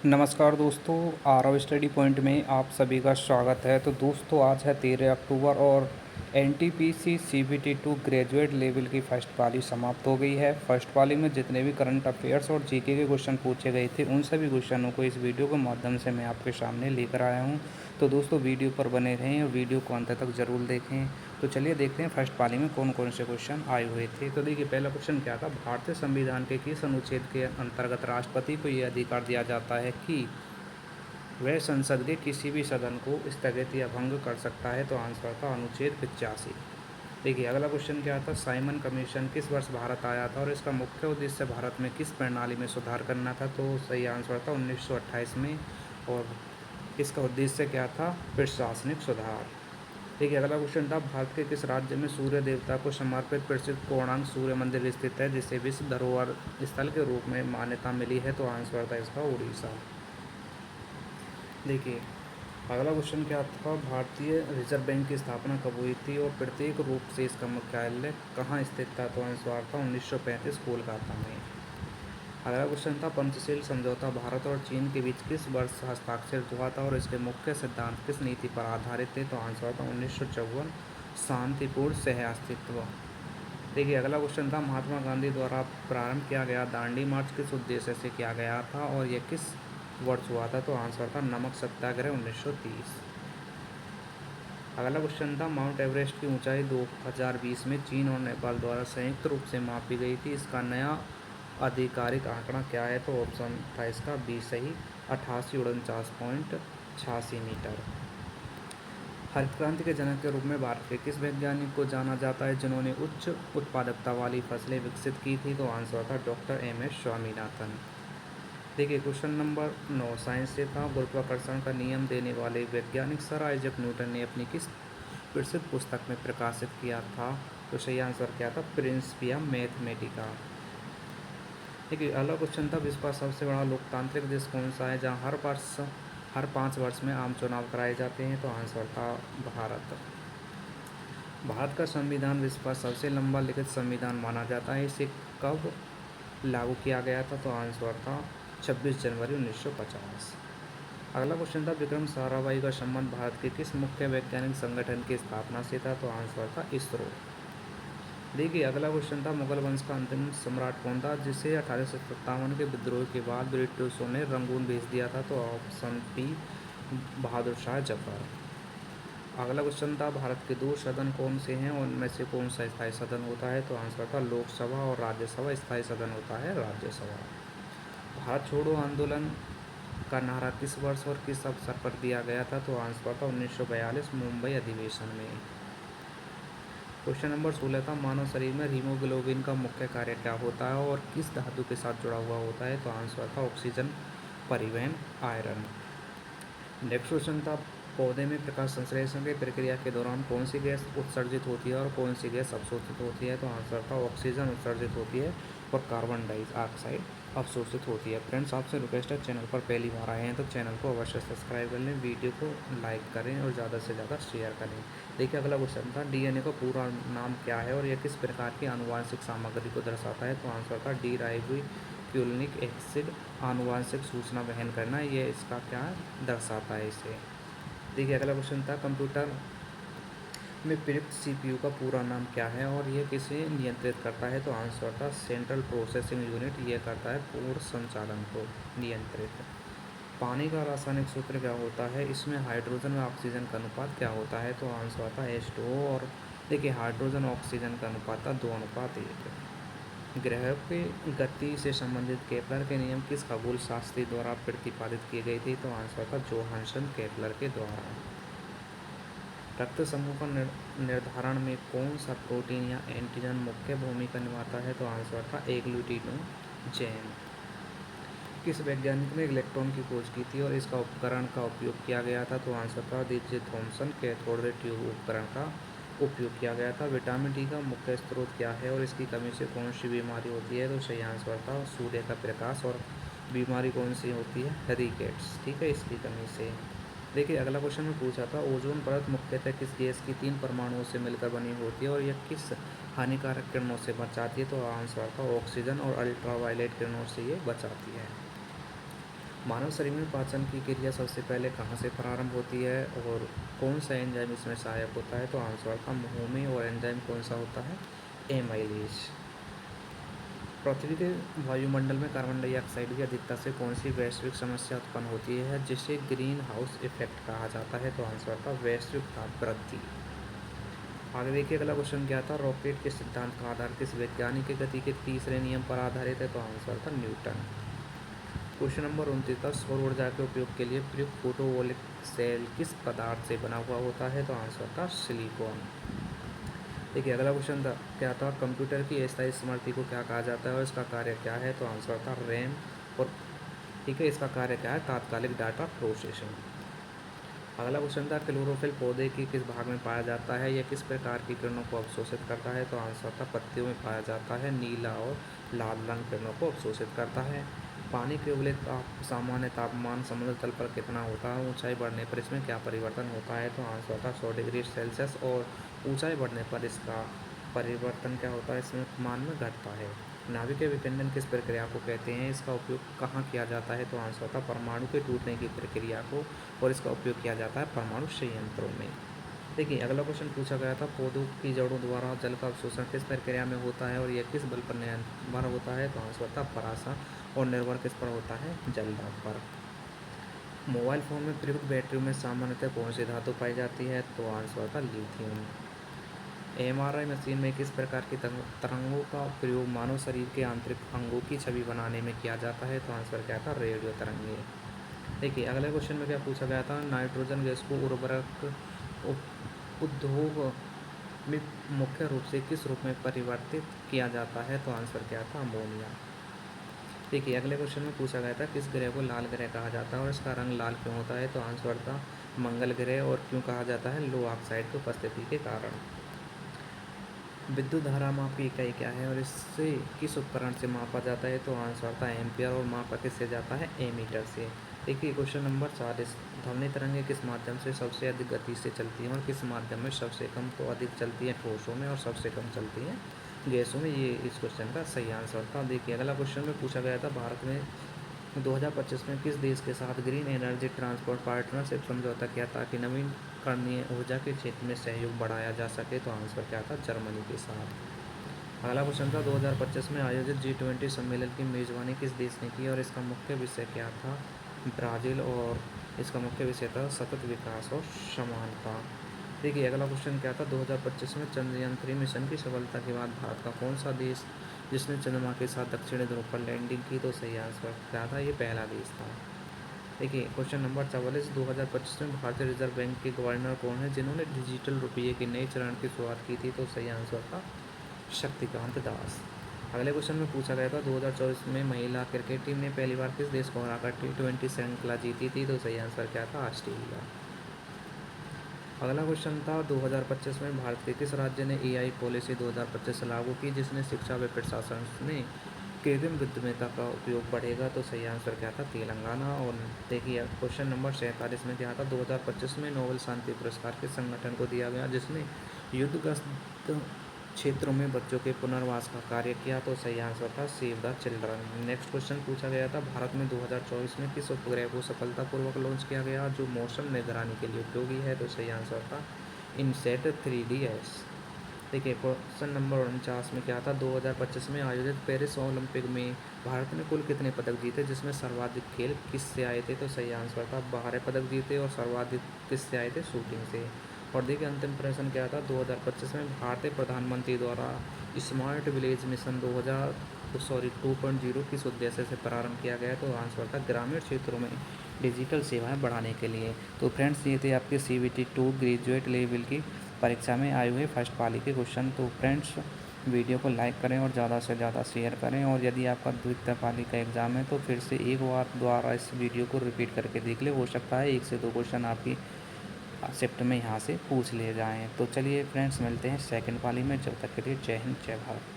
नमस्कार दोस्तों, Aarav study point में आप सभी का स्वागत है। तो दोस्तों आज है 13 अक्टूबर और एनटीपीसी सीबीटी 2 ग्रेजुएट लेवल की फ़र्स्ट पाली समाप्त हो गई है। फ़र्स्ट पाली में जितने भी करंट अफेयर्स और जीके के क्वेश्चन पूछे गए थे उन सभी क्वेश्चनों को इस वीडियो के माध्यम से मैं आपके सामने लेकर आया हूं। तो दोस्तों वीडियो पर बने रहें और वीडियो को अंत तक ज़रूर देखें। तो चलिए देखते हैं फर्स्ट पाली में कौन कौन से क्वेश्चन आए हुए थे। तो देखिए पहला क्वेश्चन क्या था, भारतीय संविधान के किस अनुच्छेद के अंतर्गत राष्ट्रपति को यह अधिकार दिया जाता है कि वह संसद के किसी भी सदन को स्थगित या भंग कर सकता है। तो आंसर था अनुच्छेद 85। देखिए अगला क्वेश्चन क्या था, साइमन कमीशन किस वर्ष भारत आया था और इसका मुख्य उद्देश्य भारत में किस प्रणाली में सुधार करना था। तो सही आंसर था 1928 में और इसका उद्देश्य क्या था, प्रशासनिक सुधार। देखिए अगला क्वेश्चन था, भारत के किस राज्य में सूर्य देवता को समर्पित प्रसिद्ध कोणार्क सूर्य मंदिर स्थित है जिसे विश्व धरोहर स्थल के रूप में मान्यता मिली है। तो आंसर था इसका उड़ीसा। देखिए अगला क्वेश्चन क्या था, भारतीय रिजर्व बैंक की स्थापना कब हुई थी और प्रत्येक रूप से इसका मुख्यालय कहाँ स्थित था। तो आंसर था 1935 कोलकाता में। अगला क्वेश्चन था, पंचशील समझौता भारत और चीन के बीच किस वर्ष हस्ताक्षरित हुआ था और इसके मुख्य सिद्धांत किस नीति पर आधारित थे। तो आंसर था 1954 शांतिपूर्ण सह अस्तित्व। देखिए अगला क्वेश्चन था, महात्मा गांधी द्वारा प्रारंभ किया गया दांडी मार्च किस उद्देश्य से किया गया था और यह किस वर्ष हुआ था। तो आंसर था नमक सत्याग्रह 1930। अगला क्वेश्चन था, माउंट एवरेस्ट की ऊंचाई 2020 में चीन और नेपाल द्वारा संयुक्त रूप से मापी गई थी, इसका नया आधिकारिक आंकड़ा क्या है। तो ऑप्शन था इसका बी सही, 8849.86 मीटर। हरित क्रांति के जनक के रूप में भारत के किस वैज्ञानिक को जाना जाता है जिन्होंने उच्च उत्पादकता वाली फसलें विकसित की थी। तो आंसर था डॉक्टर MS स्वामीनाथन। देखिए क्वेश्चन नंबर 9 साइंस से था, गुरुत्वाकर्षण का नियम देने वाले वैज्ञानिक सर आइजक न्यूटन ने अपनी किस प्रसिद्ध पुस्तक में प्रकाशित किया था। तो सही आंसर क्या था, प्रिंसिपिया मैथमेटिका। देखिए अगला क्वेश्चन था, विश्व का सबसे बड़ा लोकतांत्रिक देश कौन सा है जहाँ हर 5 वर्ष में आम चुनाव कराए जाते हैं। तो आंसर था भारत। भारत का संविधान विश्व का सबसे लंबा लिखित संविधान माना जाता है, इसे कब लागू किया गया था। तो आंसर था 26 जनवरी 1950। अगला क्वेश्चन था, विक्रम साराभाई का संबंध भारत के किस मुख्य वैज्ञानिक संगठन की स्थापना से था। तो आंसर था इसरो। देखिए अगला क्वेश्चन था, मुगल वंश का अंतिम सम्राट कौन था जिसे 1857 के विद्रोह के बाद ब्रिटिशों ने रंगून भेज दिया था। तो ऑप्शन बी बहादुर शाह जफर। अगला क्वेश्चन था, भारत के 2 सदन कौन से हैं और उनमें से कौन सा स्थायी सदन होता है। तो आंसर था लोकसभा और राज्यसभा। स्थायी सदन होता है राज्यसभा। भारत छोड़ो आंदोलन का नारा किस वर्ष और किस अवसर पर दिया गया था। तो आंसर था 1942 मुंबई अधिवेशन में। क्वेश्चन नंबर 16 था, मानव शरीर में हीमोग्लोबिन का मुख्य कार्य क्या होता है और किस धातु के साथ जुड़ा हुआ होता है। तो आंसर था ऑक्सीजन परिवहन आयरन। नेक्स्ट क्वेश्चन था, पौधे में प्रकाश संश्लेषण की प्रक्रिया के दौरान कौन सी गैस उत्सर्जित होती है और कौन सी गैस अवशोषित होती है। तो आंसर था ऑक्सीजन उत्सर्जित होती है और कार्बन डाइऑक्साइड अवशोषित होती है। फ्रेंड्स आपसे रिक्वेस्ट है, चैनल पर पहली बार आए हैं तो चैनल को अवश्य सब्सक्राइब कर लें, वीडियो को लाइक करें और ज़्यादा से ज़्यादा शेयर करें। देखिए अगला क्वेश्चन था, DNA का पूरा नाम क्या है और यह किस प्रकार की आनुवांशिक सामग्री को दर्शाता है। तो आंसर था डीराइबोन्यूक्लिक एसिड। आनुवांशिक सूचना वहन करना, ये इसका क्या दर्शाता है इसे। देखिए अगला क्वेश्चन था, कंप्यूटर में प्रयुक्त CPU का पूरा नाम क्या है और यह किसे नियंत्रित करता है। तो आंसर था सेंट्रल प्रोसेसिंग यूनिट। यह करता है पूर्ण संचालन को नियंत्रित। पानी का रासायनिक सूत्र क्या होता है, इसमें हाइड्रोजन व ऑक्सीजन का अनुपात क्या होता है। तो आंसर था H2O। और देखिए हाइड्रोजन ऑक्सीजन का अनुपात था 2:1। ग्रह की गति से संबंधित केपलर के नियम किस खगोल शास्त्री द्वारा प्रतिपादित किए गए थे। तो आंसर था जोहानसन केपलर के द्वारा। रक्त समूह का निर्धारण में कौन सा प्रोटीन या एंटीजन मुख्य भूमिका निभाता है। तो आंसर था एग्लूटिनोजेन। किस वैज्ञानिक ने इलेक्ट्रॉन की खोज की थी और इसका उपकरण का उपयोग किया गया था। तो आंसर था DJ Thomson. Cathode ray tube उपकरण का उपयोग किया गया था। विटामिन D का मुख्य स्रोत क्या है और इसकी कमी से कौन सी बीमारी होती है। तो सही आंसर था सूर्य का प्रकाश। और बीमारी कौन सी होती है, रिकेट्स, ठीक है, इसकी कमी से। देखिए अगला क्वेश्चन में पूछा था, ओजोन परत मुख्यतः किस गैस की 3 परमाणुओं से मिलकर बनी होती है और यह किस हानिकारक किरणों से बचाती है। तो आंसर था ऑक्सीजन और अल्ट्रावायलेट किरणों से ये बचाती है। मानव शरीर में पाचन की क्रिया सबसे पहले कहाँ से प्रारंभ होती है और कौन सा एंजाइम इसमें सहायक होता है? तो आंसर था मुंह में। और एंजाइम कौन सा होता है? एमाइलेज। पृथ्वी के वायुमंडल में कार्बन डाइऑक्साइड की अधिकता से कौन सी वैश्विक समस्या उत्पन्न होती है जिसे ग्रीन हाउस इफेक्ट कहा जाता है? तो आंसर था वैश्विक ताप वृद्धि। आगे देखिए अगला क्वेश्चन क्या था? रॉकेट के सिद्धांत का आधार किस वैज्ञानिक के गति के तीसरे नियम पर आधारित है? तो आंसर था न्यूटन। क्वेश्चन नंबर 29 था सौर ऊर्जा के उपयोग के लिए प्रयुक्त फोटोवोल्टिक सेल किस पदार्थ से बना हुआ होता है? तो आंसर था सिलिकॉन। देखिए अगला क्वेश्चन था क्या था? कंप्यूटर की अस्थायी स्मृति को क्या कहा जाता है और इसका कार्य क्या है? तो आंसर था रैम। और ठीक है, इसका कार्य क्या है? तात्कालिक डाटा प्रोसेसिंग। अगला क्वेश्चन था क्लोरोफिल पौधे के किस भाग में पाया जाता है? यह किस प्रकार की किरणों को अवशोषित करता है? तो आंसर था पत्तियों में पाया जाता है। नीला और लाल रंग किरणों को अवशोषित करता है। पानी के उबले सामान्य तापमान समुद्र तल पर कितना होता है? ऊंचाई बढ़ने पर इसमें क्या परिवर्तन होता है? तो आंसर था 100 डिग्री सेल्सियस। और ऊंचाई बढ़ने पर इसका परिवर्तन क्या होता है? इसमें मान में घटता है। नाभिकीय विखंडन किस प्रक्रिया को कहते हैं? इसका उपयोग कहाँ किया जाता है? तो आंसर था परमाणु के टूटने की प्रक्रिया को। और इसका उपयोग किया जाता है परमाणु संयंत्रों में। देखिए अगला क्वेश्चन पूछा गया था पौधों की जड़ों द्वारा जल का अवशोषण किस प्रक्रिया में होता है और यह किस बल पर निर्भर होता है? तो आंसर था परासा। और निर्भर किस पर होता है? जल दाब पर। मोबाइल फ़ोन में प्रयुक्त बैटरियों में सामान्यतः कौन सी धातु पाई जाती है? तो आंसर था लिथियम। एमआरआई मशीन में किस प्रकार की तरंगों का प्रयोग मानव शरीर के आंतरिक अंगों की छवि बनाने में किया जाता है? तो आंसर क्या था? रेडियो तरंगें। देखिए अगले क्वेश्चन में क्या पूछा गया था? नाइट्रोजन गैस को उर्वरक उद्योग में मुख्य रूप से किस रूप में परिवर्तित किया जाता है? तो आंसर क्या था? अमोनिया। देखिए अगले क्वेश्चन में पूछा गया था किस ग्रह को लाल ग्रह कहा जाता है और इसका रंग लाल क्यों होता है? तो आंसर था मंगल ग्रह। और क्यों कहा जाता है? लो ऑक्साइड की उपस्थिति के कारण। विद्युत धारा माप की इकाई क्या है और इससे किस उपकरण से मापा जाता है? तो आंसर था एम्पियर। और मापा किससे जाता है? एमीटर से। देखिए क्वेश्चन नंबर 40 ध्वनि तरंगें किस माध्यम से सबसे अधिक गति से चलती हैं और किस माध्यम में सबसे कम? तो अधिक चलती हैं ठोसों में और सबसे कम चलती हैं गैसों में। ये इस क्वेश्चन का सही आंसर था। देखिए अगला क्वेश्चन में पूछा गया था भारत में 2025 में किस देश के साथ ग्रीन एनर्जी ट्रांसपोर्ट पार्टनरशिप समझौता किया ताकि नवीकरणीय ऊर्जा के क्षेत्र में सहयोग बढ़ाया जा सके? तो आंसर क्या था? जर्मनी के साथ। अगला क्वेश्चन था 2025 में आयोजित G20 सम्मेलन की मेज़बानी किस देश ने की और इसका मुख्य विषय क्या था? ब्राज़ील। और इसका मुख्य विषय था सतत विकास और समानता। देखिए अगला क्वेश्चन क्या था? 2025 में चंद्रयान 3 मिशन की सफलता के बाद भारत का कौन सा देश जिसने चंद्रमा के साथ दक्षिणी ध्रुव पर लैंडिंग की? तो सही आंसर क्या था? ये पहला देश था। देखिए क्वेश्चन नंबर 44 2025 में भारतीय रिजर्व बैंक के गवर्नर कौन है जिन्होंने डिजिटल रुपये के नए चरण की शुरुआत की थी? तो सही आंसर था शक्तिकांत दास। अगले क्वेश्चन में पूछा गया था 2024 में महिला क्रिकेट टीम ने पहली बार किस देश को हराकर T20 श्रृंखला जीती थी? तो सही आंसर क्या था? ऑस्ट्रेलिया। अगला क्वेश्चन था 2025 में भारत के किस राज्य ने AI पॉलिसी 2025 लागू की जिसने शिक्षा व प्रशासन में कृत्रिम बुद्धिमत्ता का उपयोग बढ़ेगा? तो सही आंसर क्या था? तेलंगाना। और देखिए क्वेश्चन नंबर 47 में क्या था? 2025 में नोबेल शांति पुरस्कार किस संगठन को दिया गया जिसने युद्धग्रस्त क्षेत्रों में बच्चों के पुनर्वास का कार्य किया? तो सही आंसर था save the children. Next question पूछा गया था भारत में 2024 में किस उपग्रह को सफलतापूर्वक लॉन्च किया गया जो मौसम निगरानी के लिए उपयोगी है? तो सही आंसर था इनसेट 3DS। देखिए क्वेश्चन नंबर 49 में क्या था? 2025 में आयोजित पेरिस ओलंपिक में भारत ने कुल कितने पदक जीते जिसमें सर्वाधिक खेल किससे आए थे? तो सही आंसर था 12 पदक जीते। और सर्वाधिक किससे आए थे? शूटिंग से। और देखिए अंतिम प्रश्न क्या था? 2025 में भारतीय प्रधानमंत्री द्वारा स्मार्ट विलेज मिशन 2.0 किस उद्देश्य से प्रारंभ किया गया? तो आंसर था ग्रामीण क्षेत्रों में डिजिटल सेवाएं बढ़ाने के लिए। तो फ्रेंड्स ये थे आपके CBT 2 ग्रेजुएट लेवल की परीक्षा में आए हुए फर्स्ट पाली के क्वेश्चन। तो फ्रेंड्स वीडियो को लाइक करें और ज़्यादा से ज़्यादा शेयर करें। और यदि आपका द्वितीय पाली का एग्ज़ाम है तो फिर से एक बार दोबारा इस वीडियो को रिपीट करके देख ले। हो सकता है 1 से 2 क्वेश्चन आपकी शिफ्ट में यहाँ से पूछ लिए जाएँ। तो चलिए फ्रेंड्स मिलते हैं सेकंड पाली में। जब तक के लिए जय हिंद जय भारत।